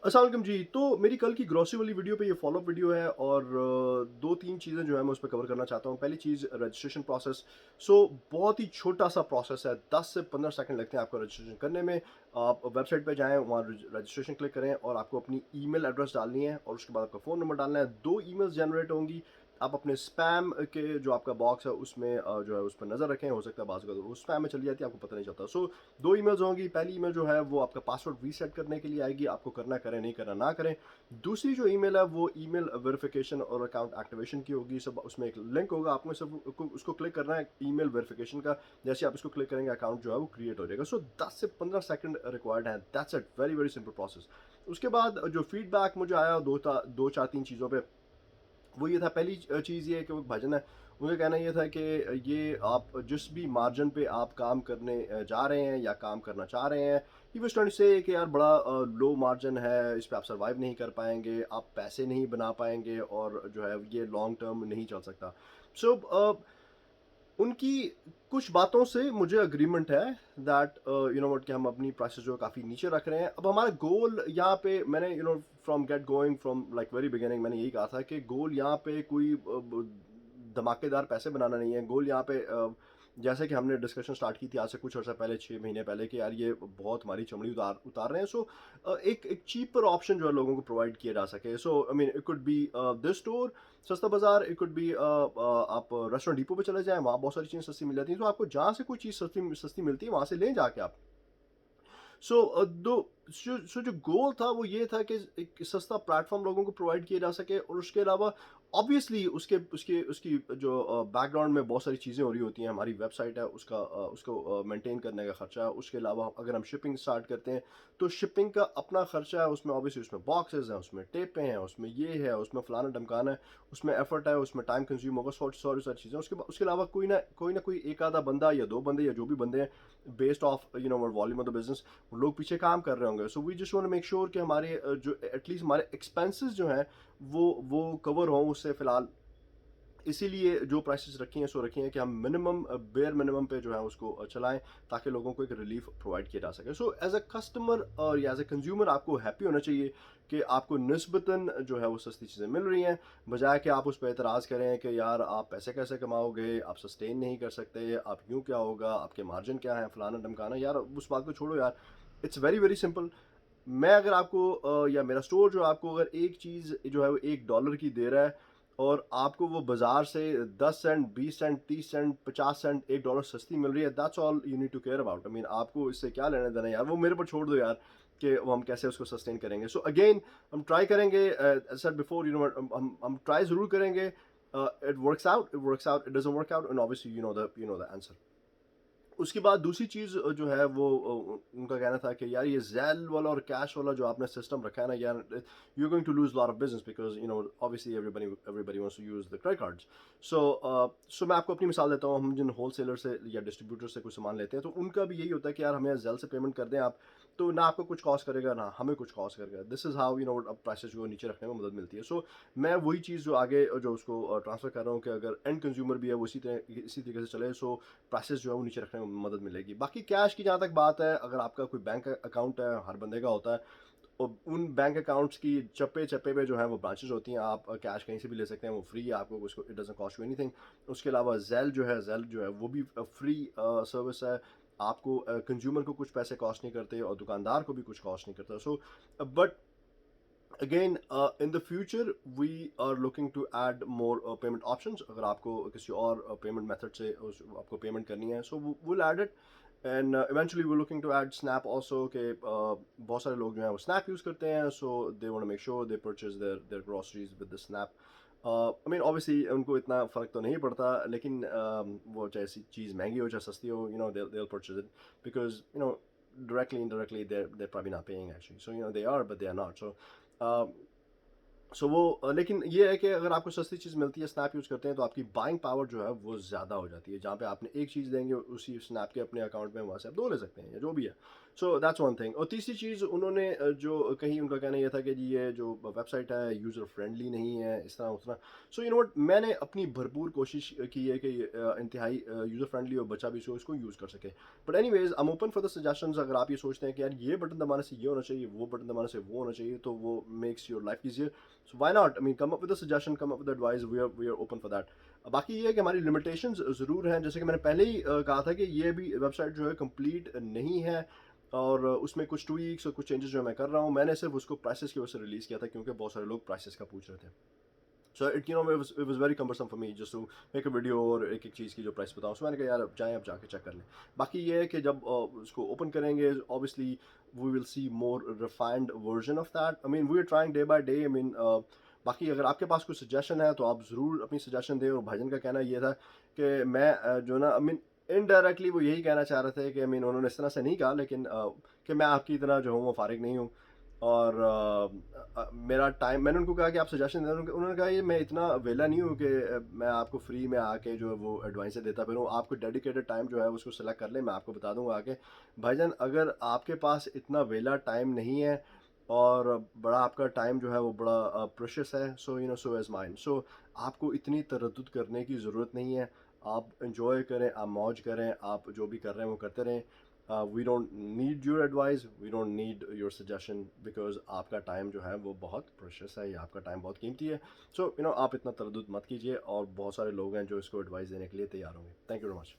अस्सलाम वालेकुम जी। तो मेरी कल की ग्रॉसरी वाली वीडियो पे ये फ़ॉलो अप वीडियो है और 2-3 चीज़ें जो है मैं उस पे कवर करना चाहता हूँ। पहली चीज़ रजिस्ट्रेशन प्रोसेस। सो बहुत ही छोटा-सा प्रोसेस है, 10 से 15 सेकंड लगते हैं आपको रजिस्ट्रेशन करने में। आप वेबसाइट पे जाएँ, वहाँ रजिस्ट्रेशन क्लिक करें और आपको अपनी ईमेल एड्रेस डालनी है और उसके बाद आपका फ़ोन नंबर डालना है। 2 ईमेल्स जनरेट होंगी। आप अपने स्पैम के जो आपका बॉक्स है उसमें जो है उस पे नज़र रखें, हो सकता है बाज़ वो स्पैम में चली जाती है, आपको पता नहीं चलता। सो 2 ईमेल्स होंगी। पहली ईमेल जो है वो आपका पासवर्ड रीसेट करने के लिए आएगी, आपको करना है करें, नहीं करना ना करें। दूसरी जो ईमेल है वो ईमेल वेरिफिकेशन और अकाउंट एक्टिवेशन की होगी। सब उसमें एक लिंक होगा, आपको सिर्फ उसको क्लिक करना है ईमेल वेरिफिकेशन का। जैसे आप इसको क्लिक करेंगे अकाउंट जो है वो क्रिएट हो जाएगा। सो 10 से 15 सेकंड रिक्वायर्ड है, that's it, very very simple process. उसके बाद जो फीडबैक मुझे आया 2-4-3 चीज़ों पे, वो ये था। पहली चीज़ ये है कि वो भजन है, उनका कहना ये था कि ये आप जिस भी मार्जिन पे आप काम करने जा रहे हैं या काम करना चाह रहे हैं, ही वाज ट्राइंग टू से कि यार बड़ा लो मार्जिन है, इस पे आप सर्वाइव नहीं कर पाएंगे, आप पैसे नहीं बना पाएंगे और जो है ये लॉन्ग टर्म नहीं चल सकता। सो उनकी कुछ बातों से मुझे अग्रीमेंट है दैट यू नो व्हाट कि हम अपनी प्राइसेस जो है काफ़ी नीचे रख रहे हैं। अब हमारा गोल यहाँ पे मैंने from get going from like very beginning मैंने यही कहा था कि गोल यहाँ पे कोई धमाकेदार पैसे बनाना नहीं है। गोल यहाँ पे जैसे कि हमने डिस्कशन स्टार्ट की थी आज से कुछ अर्सा पहले, 6 महीने पहले, कि यार ये बहुत हमारी चमड़ी उतार उतार रहे हैं। सो एक एक चीपर ऑप्शन जो है लोगों को प्रोवाइड किया जा सके। So I mean it could be this store, सस्ता बाजार, इट कुड बी आप रेस्टोरेंट डिपो पे चले जाएँ, वहाँ बहुत सारी चीज़ें सस्ती मिल जाती हैं। तो आपको जहाँ से कोई चीज़ सस्ती सस्ती मिलती है, वहाँ से लें जाके आप। सो जो गोल था वो ये था कि एक सस्ता प्लेटफॉर्म लोगों को प्रोवाइड किया जा सके और उसके अलावा ऑब्वियसली उसके उसके उसकी जो बैकग्राउंड में बहुत सारी चीज़ें हो रही होती हैं। हमारी वेबसाइट है, उसको मेंटेन करने का खर्चा है। उसके अलावा अगर हम शिपिंग स्टार्ट करते हैं तो शिपिंग का अपना खर्चा है, उसमें ऑब्वियसली उसमें बॉक्सेस हैं, उसमें टेपें हैं, उसमें ये है, उसमें फलाना ढमकाना है, उसमें एफर्ट है, उसमें टाइम कंज्यूम होगा, सॉरी सारी चीज़ें। उसके अलावा कोई ना कोई एक आधा बंदा या दो बंदे या जो भी बंदे हैं, based off volume of the business, लोग पीछे काम कर रहे होंगे। So we just want to make sure कि हमारे जो एटलीस्ट हमारे एक्सपेंसेस जो हैं वो कवर हों उससे फिलहाल। इसीलिए जो प्राइसेस रखी हैं सो रखी हैं कि हम मिनिमम बेयर मिनिमम पे जो है उसको चलाएं, ताकि लोगों को एक रिलीफ प्रोवाइड किया जा सके। सो एज अ कस्टमर और या एज अ कंज्यूमर आपको हैप्पी होना चाहिए कि आपको निस्बतन जो है वो सस्ती चीज़ें मिल रही हैं, बजाय कि आप उस पर एतराज़ करें कि यार आप पैसे कैसे कमाओगे, आप सस्टेन नहीं कर सकते, आप यूँ क्या होगा, आपके मार्जिन क्या है, फलाना ढमकाना। यार उस बात को छोड़ो यार, इट्स वेरी वेरी सिंपल। मैं अगर आपको या मेरा स्टोर जो आपको अगर एक चीज़ जो है वो $1 की दे रहा है और आपको वो बाज़ार से 10 सेंट, 20 सेंट, 30 सेंट, 50 सेंट, $1 सस्ती मिल रही है, that's all you need to care about. I mean आपको इससे क्या लेना देना है यार, वो मेरे पर छोड़ दो यार कि वो हम कैसे उसको सस्टेन करेंगे। सो अगेन हम ट्राई करेंगे, एज़ सेड बिफोर, हम ट्राई ज़रूर करेंगे। It works out, it doesn't work out, and obviously you know the answer. उसके बाद दूसरी चीज़ जो है वो उनका कहना था कि यार ये ज़ेल वाला और कैश वाला जो आपने सिस्टम रखा है ना यार, you are going to lose lot of business because obviously everybody wants to use the credit cards. So मैं आपको अपनी मिसाल देता हूँ। हम जिन होलसेलर से या डिस्ट्रीब्यूटर से कुछ सामान लेते हैं तो उनका भी यही होता है कि यार हमें ज़ेल से पेमेंट कर दें आप, तो ना आपको कुछ कॉस्ट करेगा ना हमें कुछ कॉस्ट करेगा। दिस इज़ हाउ अब प्राइसेस को नीचे रखने में मदद मिलती है। सो मैं वही चीज़ जो आगे जो उसको ट्रांसफ़र कर रहा हूँ कि अगर एंड कंज्यूमर भी है वो इसी तरीके से चले, सो प्राइसेस जो है वो नीचे रखने में मदद मिलेगी। बाकी कैश की जहाँ तक बात है, अगर आपका कोई बैंक अकाउंट है, हर बंदे का होता है, और उन बैंक अकाउंट्स की चप्पे-चप्पे पे जो है वो ब्रांचेज़ होती हैं, आप कैश कहीं से भी ले सकते हैं, वो फ्री है, आपको उसको it doesn't cost you anything. उसके अलावा ज़ेल जो है वो भी फ्री सर्विस है। आपको कंज्यूमर को कुछ पैसे कॉस्ट नहीं करते और दुकानदार को भी कुछ कॉस्ट नहीं करता। So but again in the future we are looking to add more payment options. अगर आपको किसी और पेमेंट मेथड से आपको पेमेंट करनी है, so will add it. And eventually we looking to add snap also, के बहुत सारे लोग जो हैं वो स्नैप यूज़ करते हैं। So they want to make sure they purchase their groceries with the SNAP. I mean obviously उनको इतना फ़र्क तो नहीं पड़ता, लेकिन वो चाहे चीज़ महंगी हो चाहे सस्ती हो, they'll purchase it because directly indirectly they're probably not paying actually, so they are but they are not. um, लेकिन ये है कि अगर आपको सस्ती चीज़ मिलती है, स्नैप यूज़ करते हैं, तो आपकी बाइंग पावर जो है वो ज़्यादा हो जाती है। जहाँ पे आपने एक चीज़ देंगे उसी स्नैप के अपने अकाउंट में, वहाँ से आप 2 ले सकते हैं या जो भी है। So that's one thing. और तीसरी चीज़ उन्होंने जो कही, उनका कहना ये था कि जी ये जो वेबसाइट है यूज़र फ्रेंडली नहीं है, इस तरह उस तरह। सो यू नो व्हाट, मैंने अपनी भरपूर कोशिश की है कि इंतहाई यूज़र फ्रेंडली और बच्चा भी इसको यूज़ कर सके। But anyways I am open for the suggestions. अगर आप ये सोचते हैं कि यार ये बटन दबाने से ये होना चाहिए, वो बटन दबाने से वो होना चाहिए, तो वो makes your life easier. So why not, I mean come up with a suggestion, come up with advice, we are open for that. बाकी ये है कि हमारी लिमिटेशंस ज़रूर हैं, जैसे कि मैंने पहले ही कहा था कि ये भी वेबसाइट जो है कंप्लीट नहीं है, और उसमें कुछ ट्वीक्स और कुछ चेंजेस जो मैं कर रहा हूँ। मैंने सिर्फ उसको प्राइसेस की वजह से रिलीज़ किया था, क्योंकि बहुत सारे लोग प्राइसेस का पूछ रहे थे। So it it was very cumbersome for me just to make a video और एक एक चीज़ की जो प्राइस बताऊँ। सो मैंने कहा यार अब जाएँ, अब जाके चेक कर लें। बाकी ये है कि जब उसको ओपन करेंगे, obviously we will see more refined version of that. I mean we are trying day by day. I mean बाकी अगर आपके पास कोई सजेशन है तो आप ज़रूर अपनी सजेशन दें। और भाईजान का कहना ये था कि मैं जो ना, आई मीन इनडायरेक्टली वो यही कहना चाह रहे थे कि, आई मीन उन्होंने इस तरह से नहीं कहा, लेकिन कि मैं आपकी तरह जो हूँ वो फारिग नहीं हूँ। और मेरा टाइम, मैंने उनको कहा कि आप सजेशन दें। उन्होंने कहा ये मैं इतना वेला नहीं हूँ कि मैं आपको फ्री में आके जो है वो एडवाइस देता फिरूँ। आपको डेडिकेटेड टाइम जो है उसको सेलेक्ट कर लें, मैं आपको बता दूंगा आके। भाईजान अगर आपके पास इतना वेला टाइम नहीं है और बड़ा आपका टाइम जो है वो बड़ा प्रेशियस है, so you know so as mine. So आपको इतनी तरद्दुद करने की ज़रूरत नहीं है। आप इंजॉय करें, आप मौज करें, आप जो भी कर रहे हैं वो करते रहें। We don't need your advice, we don't need your suggestion, because आपका टाइम जो है वो बहुत प्रेशियस है, या आपका टाइम बहुत कीमती है। सो यू नो आप इतना तरद्दुद मत कीजिए, और बहुत सारे लोग हैं जो इसको एडवाइस देने के लिए तैयार होंगे। Thank you very much.